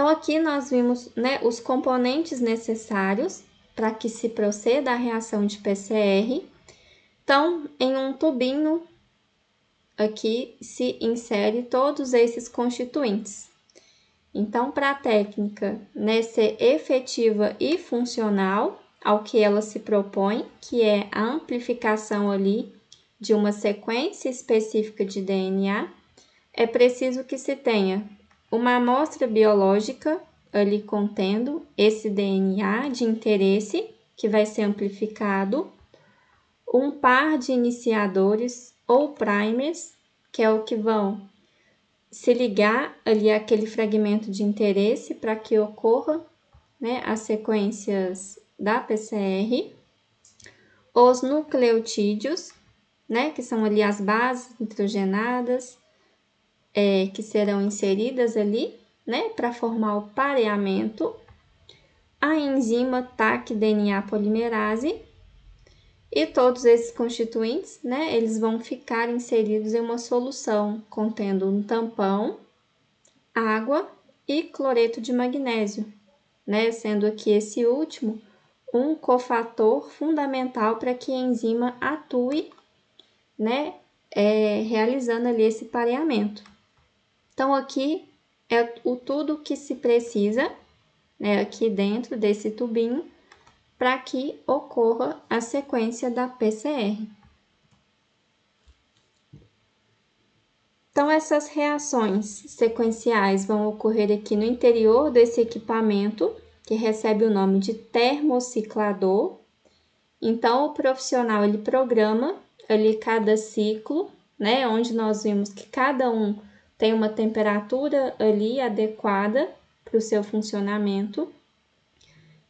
Então, aqui nós vimos, né, os componentes necessários para que se proceda a reação de PCR. Então, em um tubinho, aqui se insere todos esses constituintes. Então, para a técnica, né, ser efetiva e funcional ao que ela se propõe, que é a amplificação ali de uma sequência específica de DNA, é preciso que se tenha uma amostra biológica ali contendo esse DNA de interesse, que vai ser amplificado, um par de iniciadores ou primers, que é o que vão se ligar ali àquele fragmento de interesse para que ocorra, né, as sequências da PCR, os nucleotídeos, né, que são ali as bases nitrogenadas, que serão inseridas ali, né, para formar o pareamento, a enzima Taq-DNA polimerase, e todos esses constituintes, né, eles vão ficar inseridos em uma solução contendo um tampão, água e cloreto de magnésio, né, sendo aqui esse último um cofator fundamental para que a enzima atue, né, realizando ali esse pareamento. Então, aqui é tudo que se precisa, né, aqui dentro desse tubinho, para que ocorra a sequência da PCR. Então, essas reações sequenciais vão ocorrer aqui no interior desse equipamento, que recebe o nome de termociclador. Então, o profissional ele programa ali cada ciclo, né, onde nós vimos que cada um tem uma temperatura ali adequada para o seu funcionamento,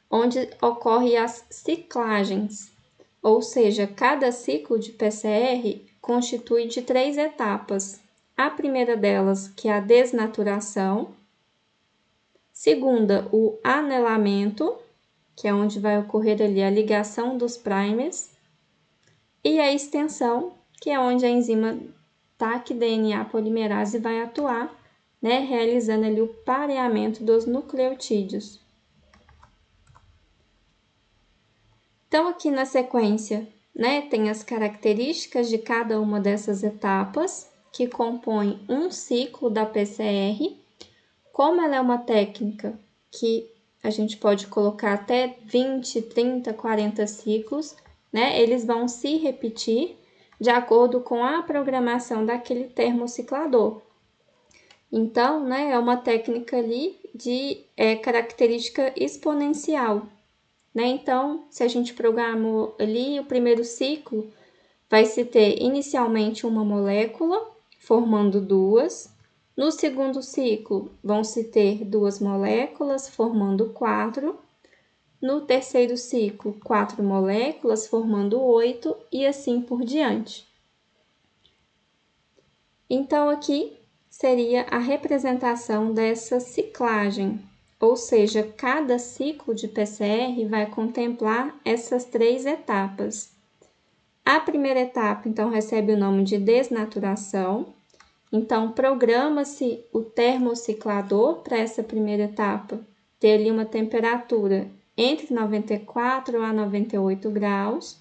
onde ocorrem as ciclagens, ou seja, cada ciclo de PCR constitui de 3 etapas. A primeira delas, que é a desnaturação, segunda, o anelamento, que é onde vai ocorrer ali a ligação dos primers, e a extensão, que é onde a enzima Taq-DNA polimerase vai atuar, né, realizando ali o pareamento dos nucleotídeos. Então, aqui na sequência, né, tem as características de cada uma dessas etapas, que compõem um ciclo da PCR. Como ela é uma técnica que a gente pode colocar até 20, 30, 40 ciclos, né, eles vão se repetir de acordo com a programação daquele termociclador. Então, né, é uma técnica ali de característica exponencial. Né? Então, se a gente programou ali o primeiro ciclo, vai se ter inicialmente uma molécula, formando duas. No segundo ciclo, vão se ter 2 moléculas, formando 4. No terceiro ciclo, 4 moléculas, formando 8, e assim por diante. Então, aqui seria a representação dessa ciclagem. Ou seja, cada ciclo de PCR vai contemplar essas 3 etapas. A primeira etapa, então, recebe o nome de desnaturação. Então, programa-se o termociclador para essa primeira etapa ter ali uma temperatura entre 94 a 98 graus.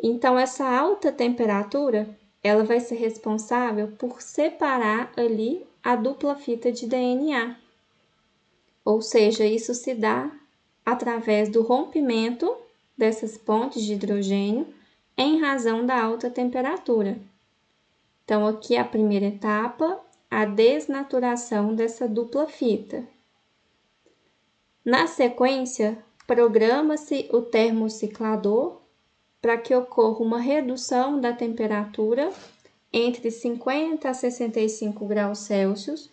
Então, essa alta temperatura, ela vai ser responsável por separar ali a dupla fita de DNA. Ou seja, isso se dá através do rompimento dessas pontes de hidrogênio em razão da alta temperatura. Então, aqui a primeira etapa, a desnaturação dessa dupla fita. Na sequência, programa-se o termociclador para que ocorra uma redução da temperatura entre 50 a 65 graus Celsius,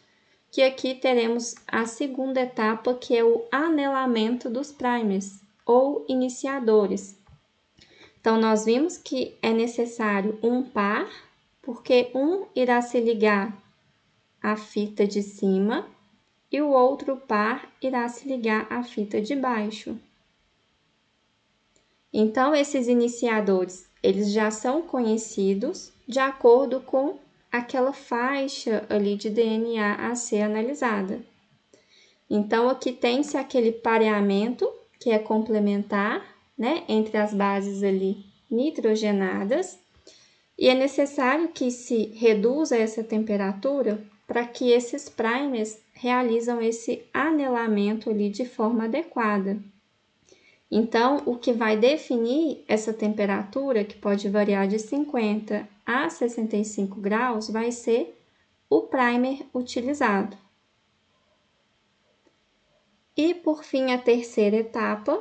que aqui teremos a segunda etapa, que é o anelamento dos primers, ou iniciadores. Então, nós vimos que é necessário um par, porque um irá se ligar à fita de cima e o outro par irá se ligar à fita de baixo. Então, esses iniciadores, eles já são conhecidos de acordo com aquela faixa ali de DNA a ser analisada. Então, aqui tem-se aquele pareamento, que é complementar, né, entre as bases ali nitrogenadas, e é necessário que se reduza essa temperatura para que esses primers realizam esse anelamento ali de forma adequada. Então, o que vai definir essa temperatura, que pode variar de 50 a 65 graus, vai ser o primer utilizado. E, por fim, a terceira etapa,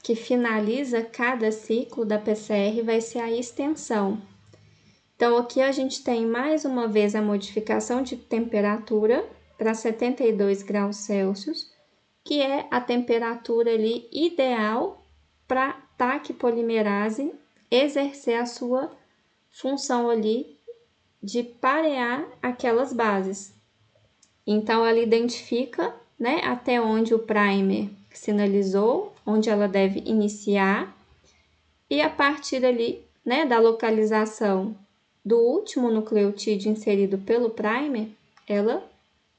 que finaliza cada ciclo da PCR, vai ser a extensão. Então, aqui a gente tem mais uma vez a modificação de temperatura para 72 graus Celsius, que é a temperatura ali ideal para a TAC polimerase exercer a sua função ali de parear aquelas bases. Então, ela identifica, né, até onde o primer sinalizou, onde ela deve iniciar, e a partir ali, né, da localização do último nucleotídeo inserido pelo primer, ela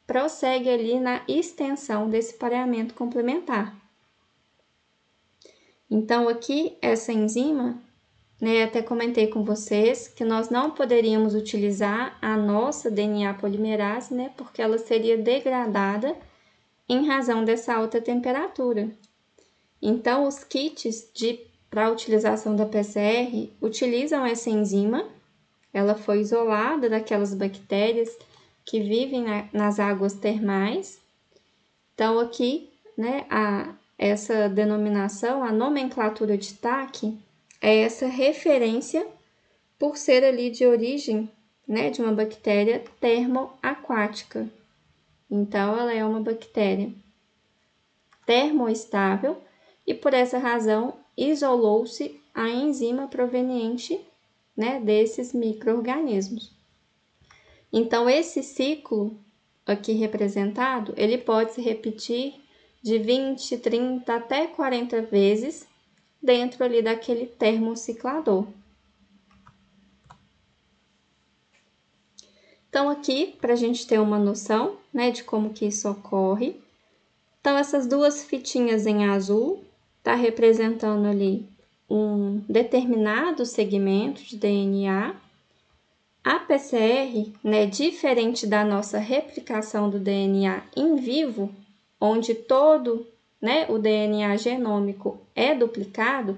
prossegue ali na extensão desse pareamento complementar. Então, aqui, essa enzima, né, até comentei com vocês que nós não poderíamos utilizar a nossa DNA polimerase, né, porque ela seria degradada em razão dessa alta temperatura. Então, os kits para a utilização da PCR utilizam essa enzima. Ela foi isolada daquelas bactérias que vivem nas águas termais. Então, aqui, né, essa denominação, a nomenclatura de TAC, é essa referência por ser ali de origem, né, de uma bactéria termoaquática. Então, ela é uma bactéria termoestável e, por essa razão, isolou-se a enzima proveniente, né, desses micro-organismos. Então, esse ciclo aqui representado, ele pode se repetir de 20, 30 até 40 vezes dentro ali daquele termociclador. Então, aqui, para a gente ter uma noção, né, de como que isso ocorre. Então, essas duas fitinhas em azul tá representando ali um determinado segmento de DNA. A PCR, né, diferente da nossa replicação do DNA em vivo, onde todo, né, o DNA genômico é duplicado,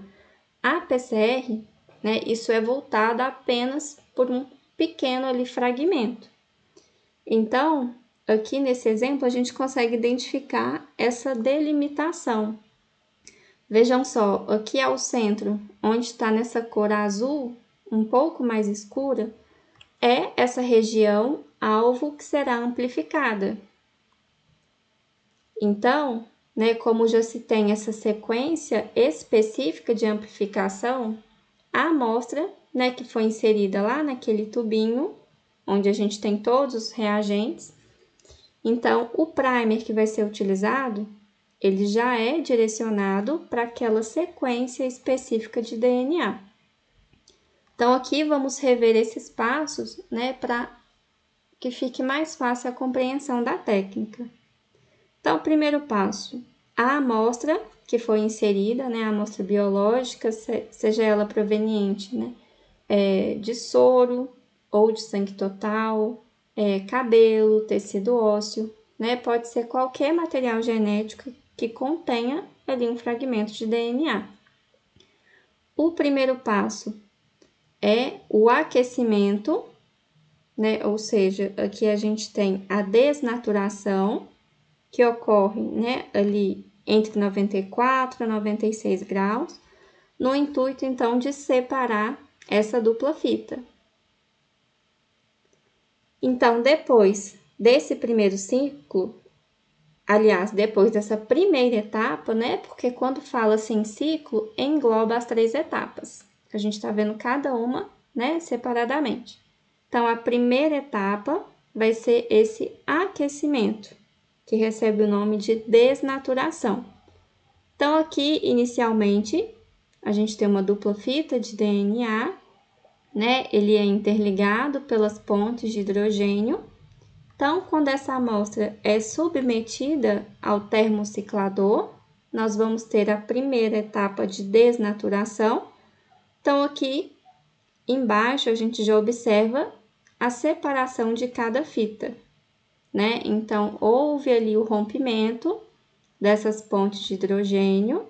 a PCR, né, isso é voltado apenas por um pequeno ali fragmento. Então, aqui nesse exemplo, a gente consegue identificar essa delimitação. Vejam só, aqui ao centro, onde está nessa cor azul, um pouco mais escura, é essa região alvo que será amplificada. Então, né, como já se tem essa sequência específica de amplificação, a amostra, né, que foi inserida lá naquele tubinho, onde a gente tem todos os reagentes, então o primer que vai ser utilizado, ele já é direcionado para aquela sequência específica de DNA. Então, aqui vamos rever esses passos, né, para que fique mais fácil a compreensão da técnica. Então, o primeiro passo, a amostra que foi inserida, né, a amostra biológica, seja ela proveniente, né, de soro ou de sangue total, cabelo, tecido ósseo, né, pode ser qualquer material genético que contenha ali um fragmento de DNA. O primeiro passo é o aquecimento, né? Ou seja, aqui a gente tem a desnaturação, que ocorre, né, ali entre 94 a 96 graus, no intuito, então, de separar essa dupla fita. Então, depois desse primeiro ciclo, aliás, depois dessa primeira etapa, né, porque quando fala-se em ciclo, engloba as 3 etapas. A gente está vendo cada uma, né, separadamente. Então, a primeira etapa vai ser esse aquecimento, que recebe o nome de desnaturação. Então, aqui, inicialmente, a gente tem uma dupla fita de DNA, né? Ele é interligado pelas pontes de hidrogênio Então, quando essa amostra é submetida ao termociclador, nós vamos ter a primeira etapa de desnaturação. Então, aqui embaixo a gente já observa a separação de cada fita, né? Então, houve ali o rompimento dessas pontes de hidrogênio.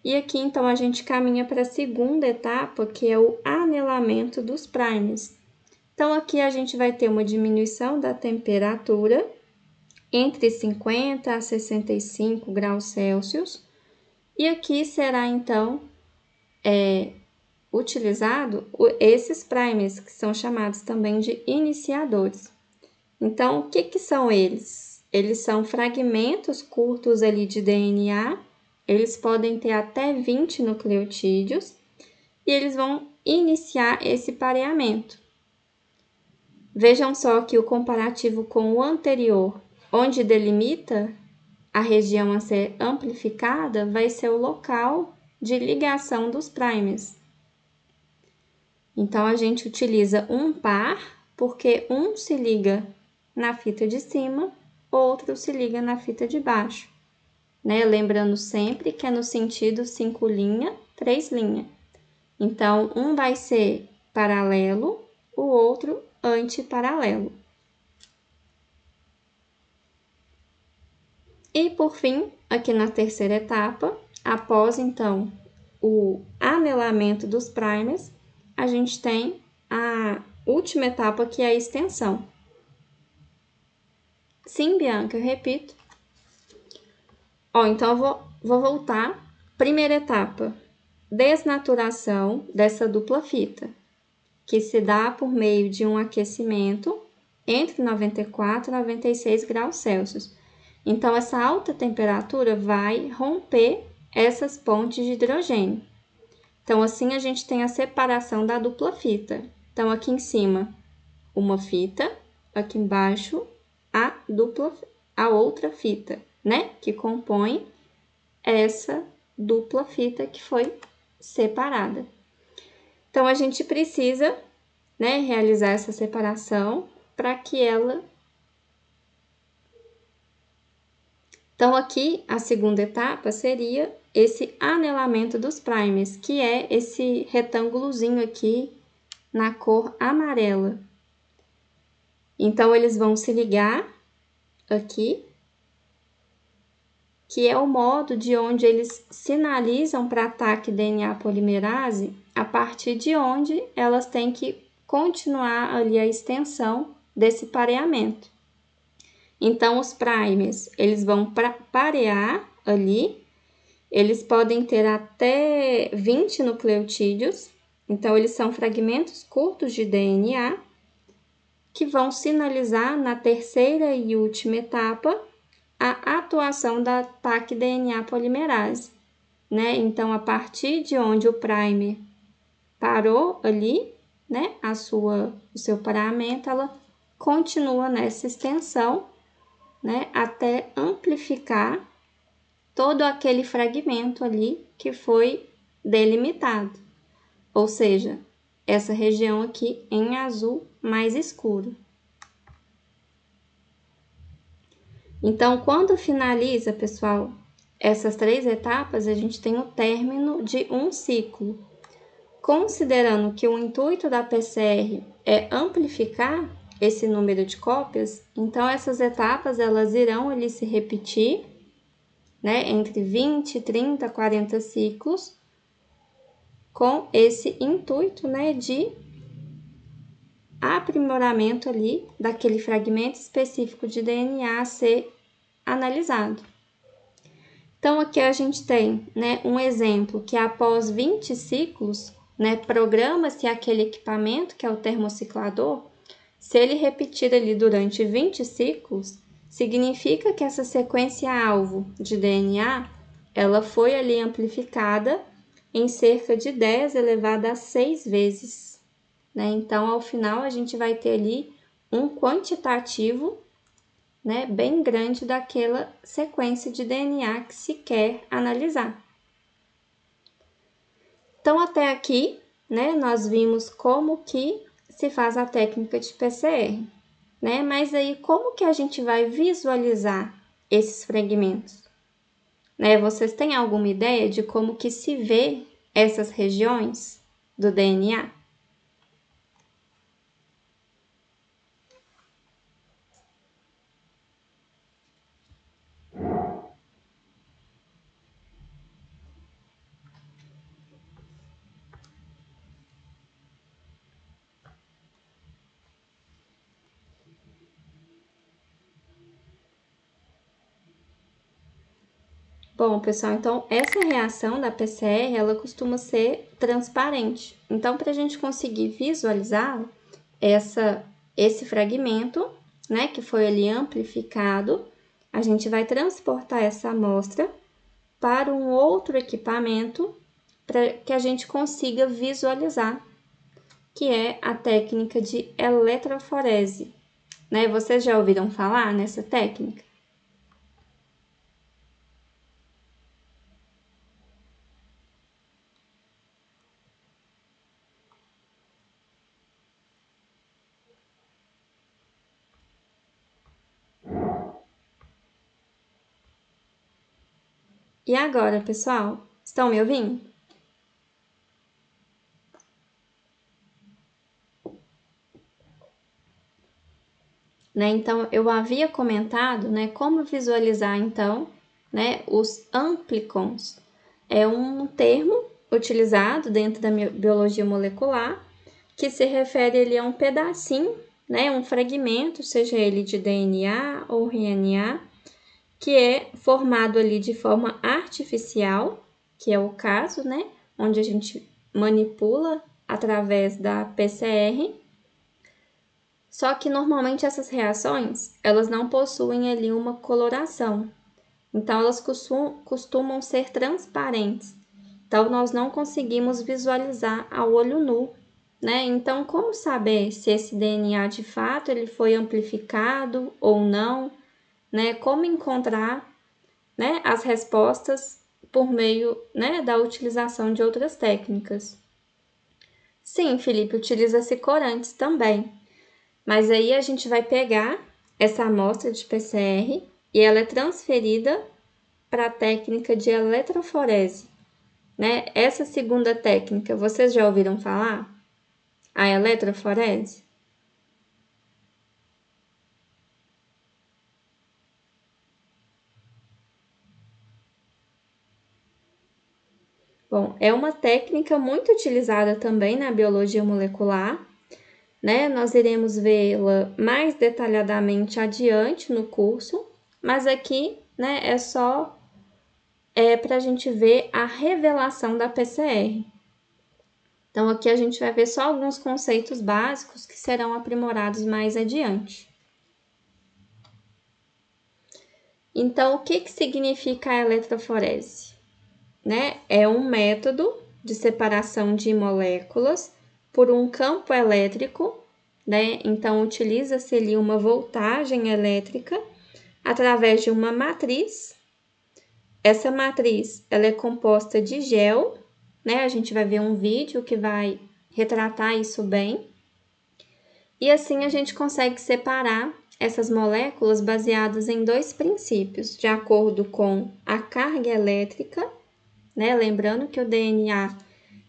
E aqui, então, a gente caminha para a segunda etapa, que é o anelamento dos primers. Então, aqui a gente vai ter uma diminuição da temperatura entre 50 a 65 graus Celsius. E aqui será, então, utilizado esses primers, que são chamados também de iniciadores. Então, o que são eles? Eles são fragmentos curtos ali de DNA, eles podem ter até 20 nucleotídeos, e eles vão iniciar esse pareamento. Vejam só que o comparativo com o anterior, onde delimita a região a ser amplificada, vai ser o local de ligação dos primers. Então, a gente utiliza um par, porque um se liga na fita de cima, outro se liga na fita de baixo, né? Lembrando sempre que é no sentido 5 linha, 3 linha. Então, um vai ser paralelo, o outro antiparalelo. E, por fim, aqui na terceira etapa, após, então, o anelamento dos primers, a gente tem a última etapa, que é a extensão. Sim, Bianca, eu repito. Então, eu vou voltar. Primeira etapa, desnaturação dessa dupla fita, que se dá por meio de um aquecimento entre 94 e 96 graus Celsius. Então, essa alta temperatura vai romper essas pontes de hidrogênio. Então, assim, a gente tem a separação da dupla fita. Então, aqui em cima, uma fita, aqui embaixo, a outra fita, né? Que compõe essa dupla fita que foi separada. Então, a gente precisa, né, realizar essa separação para que ela... Então, aqui, a segunda etapa seria esse anelamento dos primers, que é esse retângulozinho aqui na cor amarela. Então, eles vão se ligar aqui, que é o modo de onde eles sinalizam para ataque DNA polimerase, a partir de onde elas têm que continuar ali a extensão desse pareamento. Então, os primers, eles vão parear ali, eles podem ter até 20 nucleotídeos, então eles são fragmentos curtos de DNA, que vão sinalizar na terceira e última etapa a atuação da PAC-DNA polimerase, né? Então, a partir de onde o primer parou ali, né, o seu pareamento, ela continua nessa extensão, né, até amplificar todo aquele fragmento ali que foi delimitado, ou seja, essa região aqui em azul mais escuro. Então, quando finaliza, pessoal, essas 3 etapas, a gente tem o término de um ciclo. Considerando que o intuito da PCR é amplificar esse número de cópias, então essas etapas elas irão ali se repetir, né, entre 20, 30, 40 ciclos, com esse intuito, né, de aprimoramento ali daquele fragmento específico de DNA a ser analisado. Então, aqui a gente tem, né, um exemplo que após 20 ciclos, né, programa-se aquele equipamento, que é o termociclador. Se ele repetir ali durante 20 ciclos, significa que essa sequência-alvo de DNA, ela foi ali amplificada em cerca de 10 elevado a 6 vezes, né? Então, ao final, a gente vai ter ali um quantitativo, né, bem grande daquela sequência de DNA que se quer analisar. Então, até aqui, né, nós vimos como que se faz a técnica de PCR. né? Mas aí como que a gente vai visualizar esses fragmentos? Né? Vocês têm alguma ideia de como que se vê essas regiões do DNA? Bom, pessoal, então essa reação da PCR, ela costuma ser transparente. Então, para a gente conseguir visualizar esse fragmento, né, que foi ali amplificado, a gente vai transportar essa amostra para um outro equipamento para que a gente consiga visualizar, que é a técnica de eletroforese, né? Vocês já ouviram falar nessa técnica? E agora, pessoal, estão me ouvindo? Né? Então, eu havia comentado, né, como visualizar, então, né, os amplicons. É um termo utilizado dentro da biologia molecular que se refere ali a um pedacinho, né, um fragmento, seja ele de DNA ou RNA, que é formado ali de forma artificial, que é o caso, né, onde a gente manipula através da PCR. Só que normalmente essas reações, elas não possuem ali uma coloração. Então elas costumam ser transparentes. Então nós não conseguimos visualizar a olho nu, né? Então como saber se esse DNA de fato ele foi amplificado ou não, né? Como encontrar, né, as respostas por meio, né, da utilização de outras técnicas? Sim, Felipe, utiliza-se corantes também. Mas aí a gente vai pegar essa amostra de PCR e ela é transferida para a técnica de eletroforese, né? Essa segunda técnica, vocês já ouviram falar? A eletroforese? Bom, é uma técnica muito utilizada também na biologia molecular, né? Nós iremos vê-la mais detalhadamente adiante no curso, mas aqui, né, é só para a gente ver a revelação da PCR. Então, aqui a gente vai ver só alguns conceitos básicos que serão aprimorados mais adiante. Então, o que significa a eletroforese? Né? É um método de separação de moléculas por um campo elétrico, né? Então, utiliza-se ali uma voltagem elétrica através de uma matriz. Essa matriz, ela é composta de gel, né? A gente vai ver um vídeo que vai retratar isso bem. E assim a gente consegue separar essas moléculas baseadas em dois princípios, de acordo com a carga elétrica, né? Lembrando que o DNA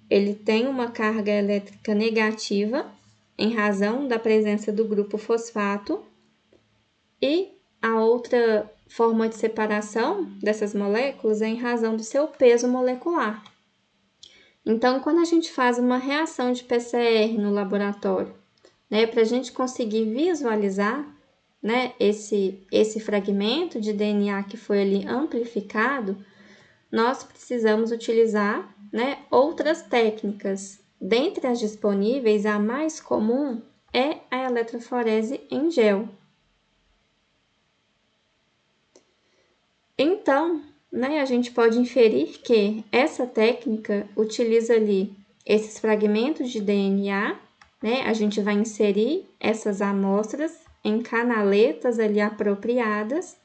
ele tem uma carga elétrica negativa em razão da presença do grupo fosfato, e a outra forma de separação dessas moléculas é em razão do seu peso molecular. Então, quando a gente faz uma reação de PCR no laboratório, né, para a gente conseguir visualizar, né, esse fragmento de DNA que foi ali amplificado, nós precisamos utilizar, né, outras técnicas. Dentre as disponíveis, a mais comum é a eletroforese em gel. Então, né, a gente pode inferir que essa técnica utiliza ali esses fragmentos de DNA, né? A gente vai inserir essas amostras em canaletas ali apropriadas,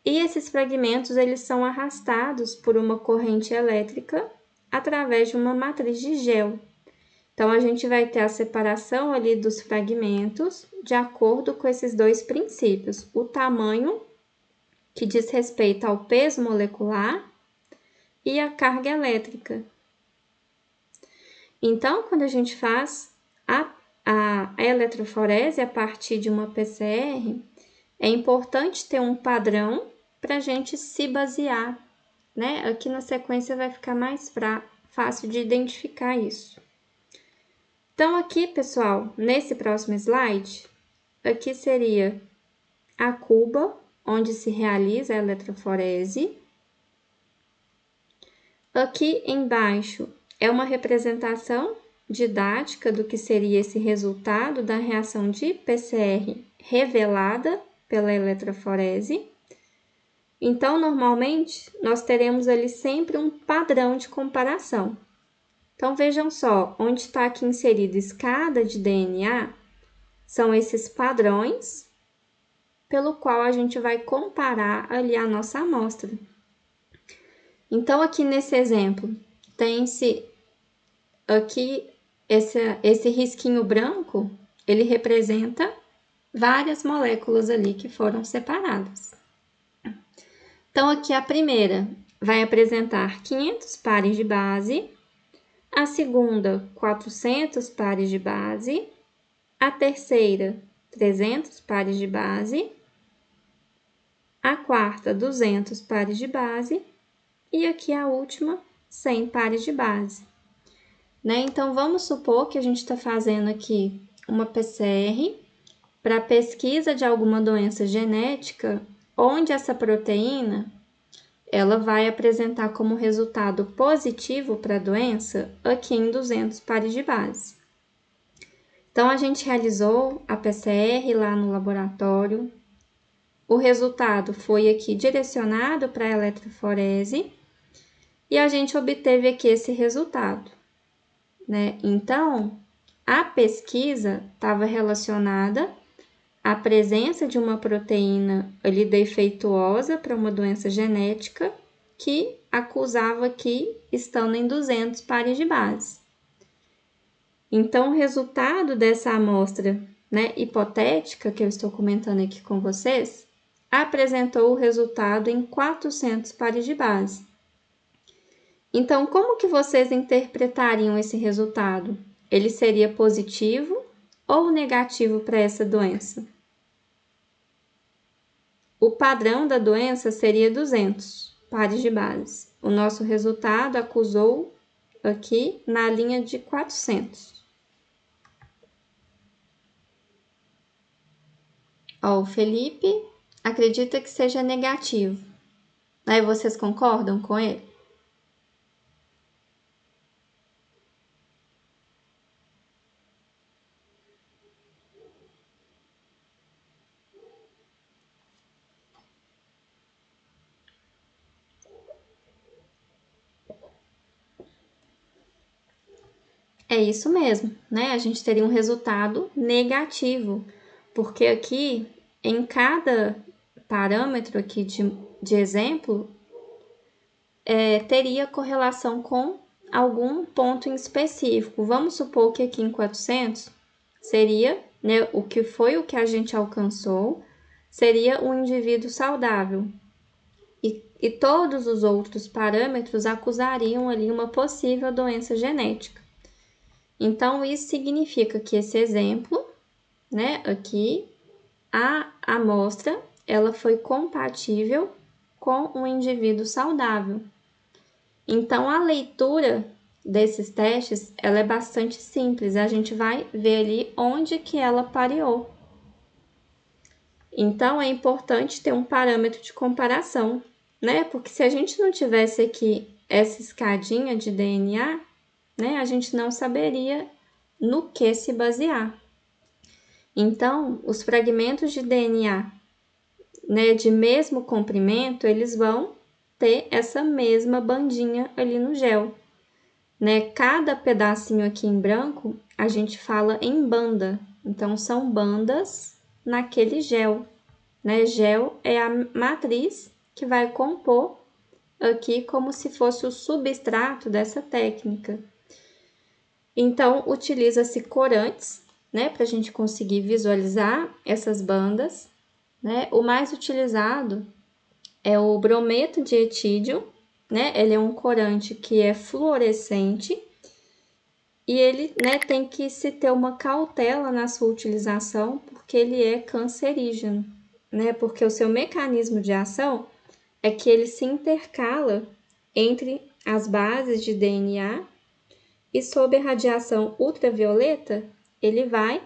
e esses fragmentos eles são arrastados por uma corrente elétrica através de uma matriz de gel. Então, a gente vai ter a separação ali dos fragmentos de acordo com esses dois princípios. O tamanho, que diz respeito ao peso molecular, e a carga elétrica. Então, quando a gente faz a eletroforese a partir de uma PCR, é importante ter um padrão para a gente se basear, né? Aqui na sequência vai ficar mais fácil de identificar isso. Então, aqui, pessoal, nesse próximo slide, aqui seria a cuba, onde se realiza a eletroforese. Aqui embaixo é uma representação didática do que seria esse resultado da reação de PCR revelada pela eletroforese. Então, normalmente, nós teremos ali sempre um padrão de comparação. Então, vejam só, onde está aqui inserida escada de DNA, são esses padrões pelo qual a gente vai comparar ali a nossa amostra. Então, aqui nesse exemplo, tem-se aqui esse risquinho branco, ele representa várias moléculas ali que foram separadas. Então, aqui a primeira vai apresentar 500 pares de base, a segunda, 400 pares de base, a terceira, 300 pares de base, a quarta, 200 pares de base, e aqui a última, 100 pares de base. Né? Então, vamos supor que a gente está fazendo aqui uma PCR para pesquisa de alguma doença genética, onde essa proteína ela vai apresentar como resultado positivo para a doença aqui em 200 pares de base. Então, a gente realizou a PCR lá no laboratório, o resultado foi aqui direcionado para a eletroforese e a gente obteve aqui esse resultado, né? Então, a pesquisa estava relacionada à presença de uma proteína ali defeituosa para uma doença genética que acusava aqui estando em 200 pares de base. Então, o resultado dessa amostra, né, hipotética que eu estou comentando aqui com vocês, apresentou o resultado em 400 pares de base. Então, como que vocês interpretariam esse resultado? Ele seria positivo ou negativo para essa doença? O padrão da doença seria 200 pares de base. O nosso resultado acusou aqui na linha de 400. Ó, o Felipe acredita que seja negativo. Aí vocês concordam com ele? É isso mesmo, né? A gente teria um resultado negativo, porque aqui, em cada parâmetro aqui de exemplo, teria correlação com algum ponto em específico. Vamos supor que aqui em 400 seria, né, o que a gente alcançou, seria um indivíduo saudável. E todos os outros parâmetros acusariam ali uma possível doença genética. Então, isso significa que esse exemplo, né, aqui, a amostra, ela foi compatível com um indivíduo saudável. Então, a leitura desses testes, ela é bastante simples. A gente vai ver ali onde que ela pareou. Então, é importante ter um parâmetro de comparação, né? Porque se a gente não tivesse aqui essa escadinha de DNA, né, a gente não saberia no que se basear. Então, os fragmentos de DNA, né, de mesmo comprimento, eles vão ter essa mesma bandinha ali no gel. Né? Cada pedacinho aqui em branco, a gente fala em banda. Então, são bandas naquele gel. Né? Gel é a matriz que vai compor aqui como se fosse o substrato dessa técnica. Então, utiliza-se corantes, né, para a gente conseguir visualizar essas bandas, né? O mais utilizado é o brometo de etídio, né? Ele é um corante que é fluorescente e ele, né, tem que se ter uma cautela na sua utilização, porque ele é cancerígeno, né? Porque o seu mecanismo de ação é que ele se intercala entre as bases de DNA e sob a radiação ultravioleta, ele vai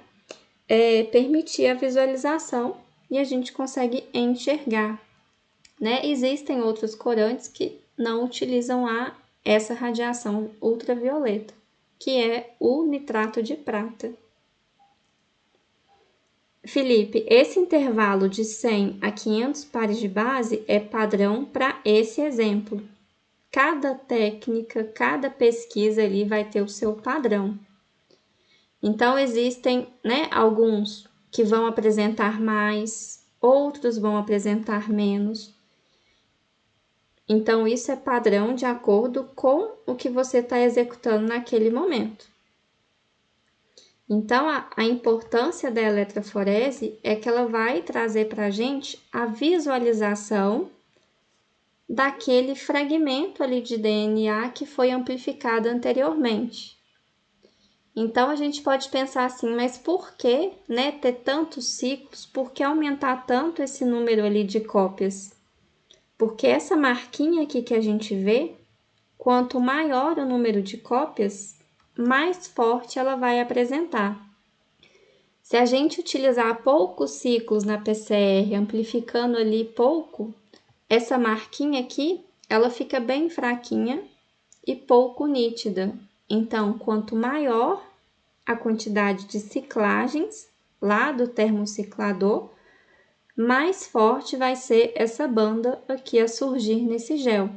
permitir a visualização e a gente consegue enxergar, né? Existem outros corantes que não utilizam essa radiação ultravioleta, que é o nitrato de prata. Felipe, esse intervalo de 100 a 500 pares de base é padrão para esse exemplo. Cada técnica, cada pesquisa ali vai ter o seu padrão. Então, existem, né, alguns que vão apresentar mais, outros vão apresentar menos. Então, isso é padrão de acordo com o que você está executando naquele momento. Então, a importância da eletroforese é que ela vai trazer para a gente a visualização daquele fragmento ali de DNA que foi amplificado anteriormente. Então, a gente pode pensar assim, mas por que, né, ter tantos ciclos? Por que aumentar tanto esse número ali de cópias? Porque essa marquinha aqui que a gente vê, quanto maior o número de cópias, mais forte ela vai apresentar. Se a gente utilizar poucos ciclos na PCR, amplificando ali pouco, essa marquinha aqui, ela fica bem fraquinha e pouco nítida. Então, quanto maior a quantidade de ciclagens lá do termociclador, mais forte vai ser essa banda aqui a surgir nesse gel.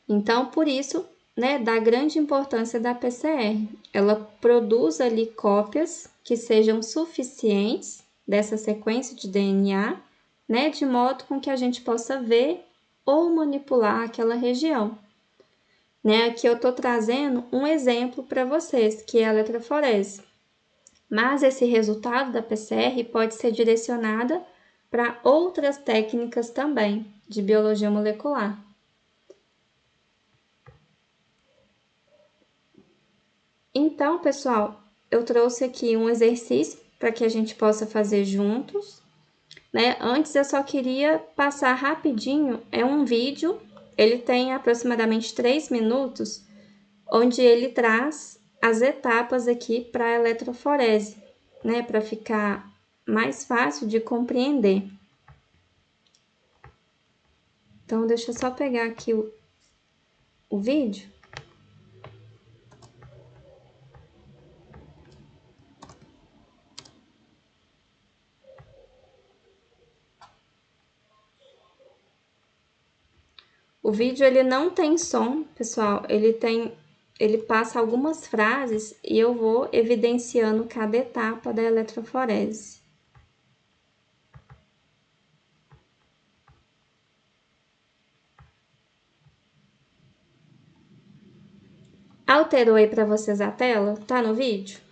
Então, por isso, né, da grande importância da PCR. Ela produz ali cópias que sejam suficientes dessa sequência de DNA, né, de modo com que a gente possa ver ou manipular aquela região. Né, aqui eu estou trazendo um exemplo para vocês, que é a eletroforese. Mas esse resultado da PCR pode ser direcionada para outras técnicas também de biologia molecular. Então, pessoal, eu trouxe aqui um exercício para que a gente possa fazer juntos, né? Antes eu só queria passar rapidinho, é um vídeo, ele tem aproximadamente 3 minutos, onde ele traz as etapas aqui para a eletroforese, né? Para ficar mais fácil de compreender. Então, deixa eu só pegar aqui o vídeo. O vídeo ele não tem som, pessoal, ele passa algumas frases e eu vou evidenciando cada etapa da eletroforese. Alterou aí para vocês a tela? Tá no vídeo?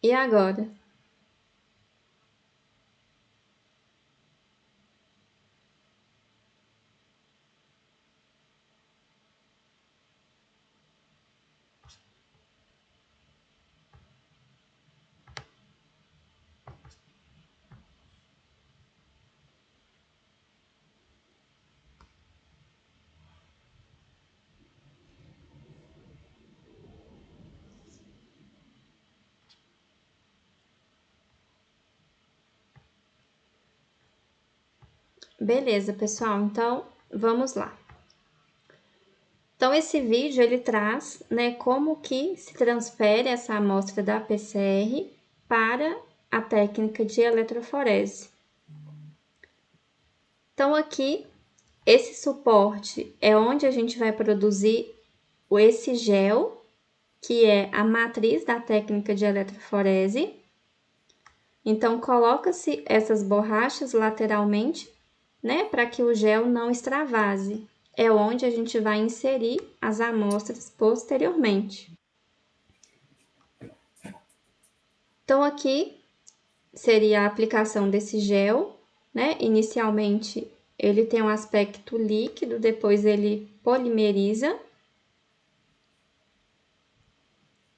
E agora? Beleza, pessoal, então vamos lá. Então, esse vídeo ele traz, né, como que se transfere essa amostra da PCR para a técnica de eletroforese. Então, aqui, Esse suporte é onde a gente vai produzir esse gel, que é a matriz da técnica de eletroforese. Então, coloca-se essas borrachas lateralmente, né, para que o gel não extravase. É onde a gente vai inserir as amostras posteriormente. Então, aqui seria a aplicação desse gel, né? Inicialmente, ele tem um aspecto líquido, depois ele polimeriza.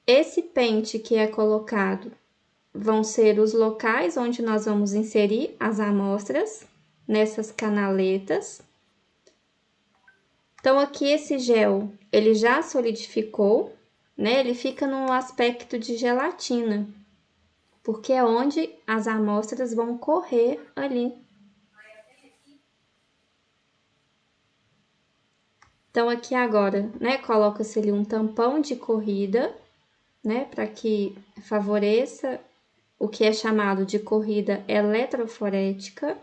Esse pente que é colocado vão ser os locais onde nós vamos inserir as amostras nessas canaletas. Então, aqui esse gel, ele já solidificou, né? Ele fica no aspecto de gelatina, porque é onde as amostras vão correr ali. Então, aqui agora, né, coloca-se ali um tampão de corrida, né, para que favoreça o que é chamado de corrida eletroforética.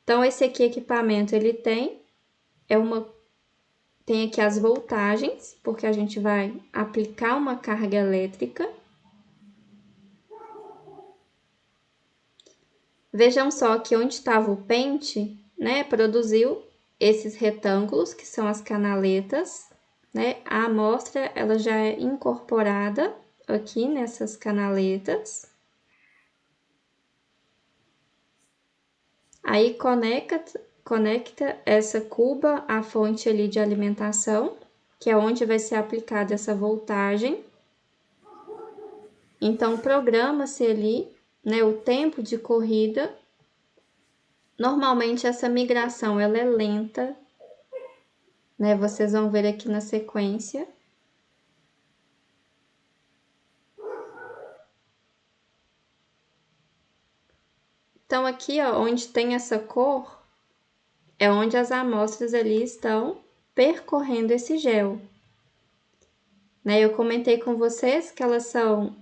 Então, esse aqui equipamento, ele tem aqui as voltagens, porque a gente vai aplicar uma carga elétrica. Vejam só que onde estava o pente, né, produziu esses retângulos, que são as canaletas, né? A amostra, ela já é incorporada aqui nessas canaletas. Aí conecta essa cuba à fonte ali de alimentação, que é onde vai ser aplicada essa voltagem. Então, programa-se ali, né, o tempo de corrida. Normalmente essa migração ela é lenta, né? Vocês vão ver aqui na sequência. Então, aqui, ó, onde tem essa cor, é onde as amostras ali estão percorrendo esse gel. Né? Eu comentei com vocês que elas são,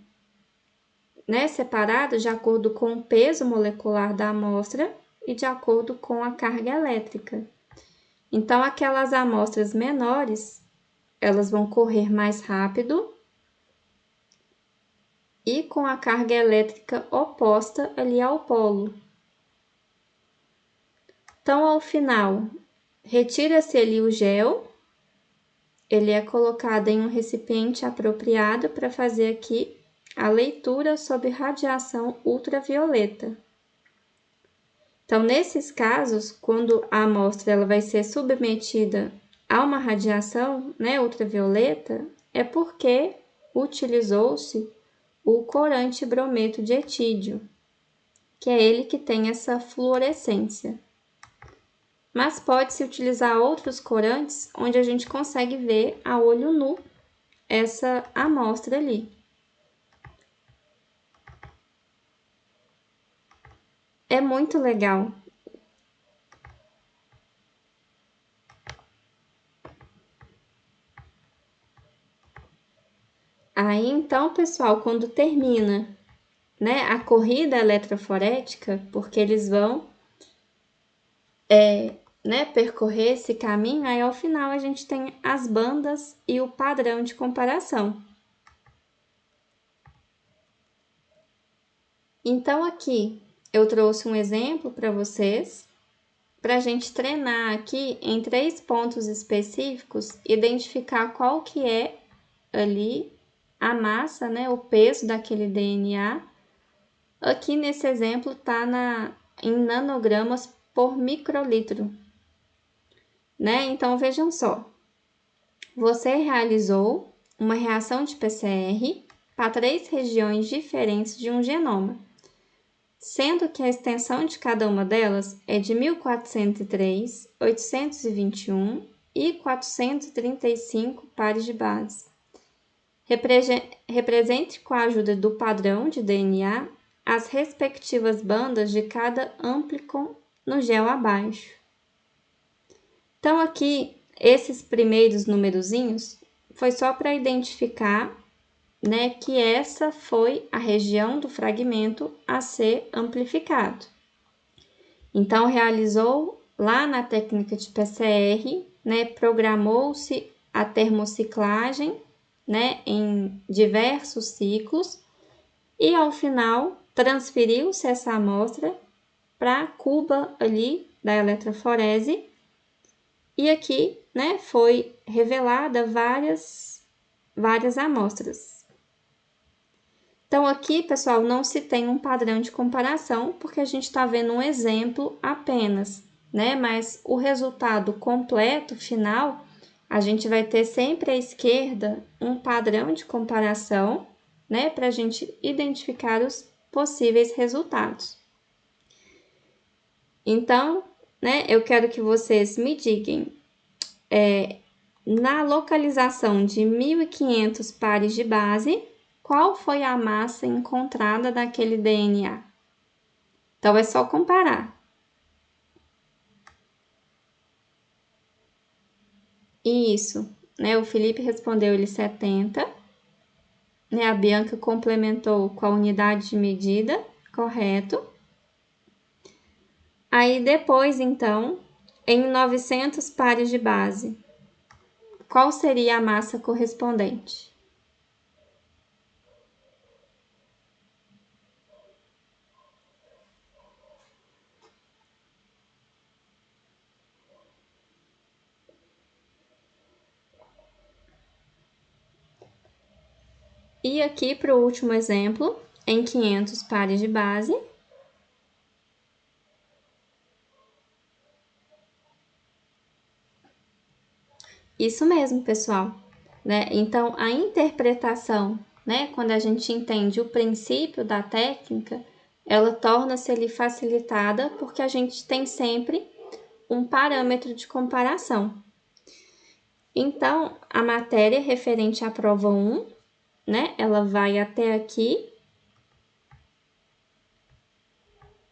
né, separadas de acordo com o peso molecular da amostra e de acordo com a carga elétrica. Então, aquelas amostras menores, elas vão correr mais rápido e com a carga elétrica oposta ali ao polo. Então, ao final, retira-se ali o gel, ele é colocado em um recipiente apropriado para fazer aqui a leitura sob radiação ultravioleta. Então, nesses casos, quando a amostra ela vai ser submetida a uma radiação, né, ultravioleta, é porque utilizou-se o corante brometo de etídio, que é ele que tem essa fluorescência. Mas pode-se utilizar outros corantes onde a gente consegue ver a olho nu essa amostra ali. É muito legal. Aí, então, pessoal, quando termina, né, a corrida eletroforética, porque eles vão né, percorrer esse caminho, aí ao final a gente tem as bandas e o padrão de comparação. Então, aqui eu trouxe um exemplo para vocês, para a gente treinar aqui em 3 pontos específicos, identificar qual que é ali a massa, né, o peso daquele DNA. Aqui nesse exemplo tá em nanogramas por microlitro, né? Então vejam só, você realizou uma reação de PCR para 3 regiões diferentes de um genoma, sendo que a extensão de cada uma delas é de 1403, 821 e 435 pares de bases. Represente com a ajuda do padrão de DNA as respectivas bandas de cada amplicon no gel abaixo. Então, aqui, esses primeiros numerozinhos foi só para identificar, né, que essa foi a região do fragmento a ser amplificado. Então, lá na técnica de PCR, né, programou-se a termociclagem, né, em diversos ciclos e ao final transferiu-se essa amostra para a cuba ali da eletroforese e aqui, né, foi revelada várias amostras. Então, aqui, pessoal, não se tem um padrão de comparação, porque a gente está vendo um exemplo apenas, né? Mas o resultado completo, final, a gente vai ter sempre à esquerda um padrão de comparação, né? Para a gente identificar os possíveis resultados. Então, né, eu quero que vocês me digam, na localização de 1.500 pares de base, qual foi a massa encontrada daquele DNA? Então, é só comparar. Isso, né? O Felipe respondeu ele 70, né? A Bianca complementou com a unidade de medida, correto. Aí depois, então, em 900 pares de base, qual seria a massa correspondente? E aqui para o último exemplo, em 500 pares de base. Isso mesmo, pessoal, né? Então, a interpretação, né, quando a gente entende o princípio da técnica, ela torna-se ali facilitada porque a gente tem sempre um parâmetro de comparação. Então, a matéria referente à prova 1, né, ela vai até aqui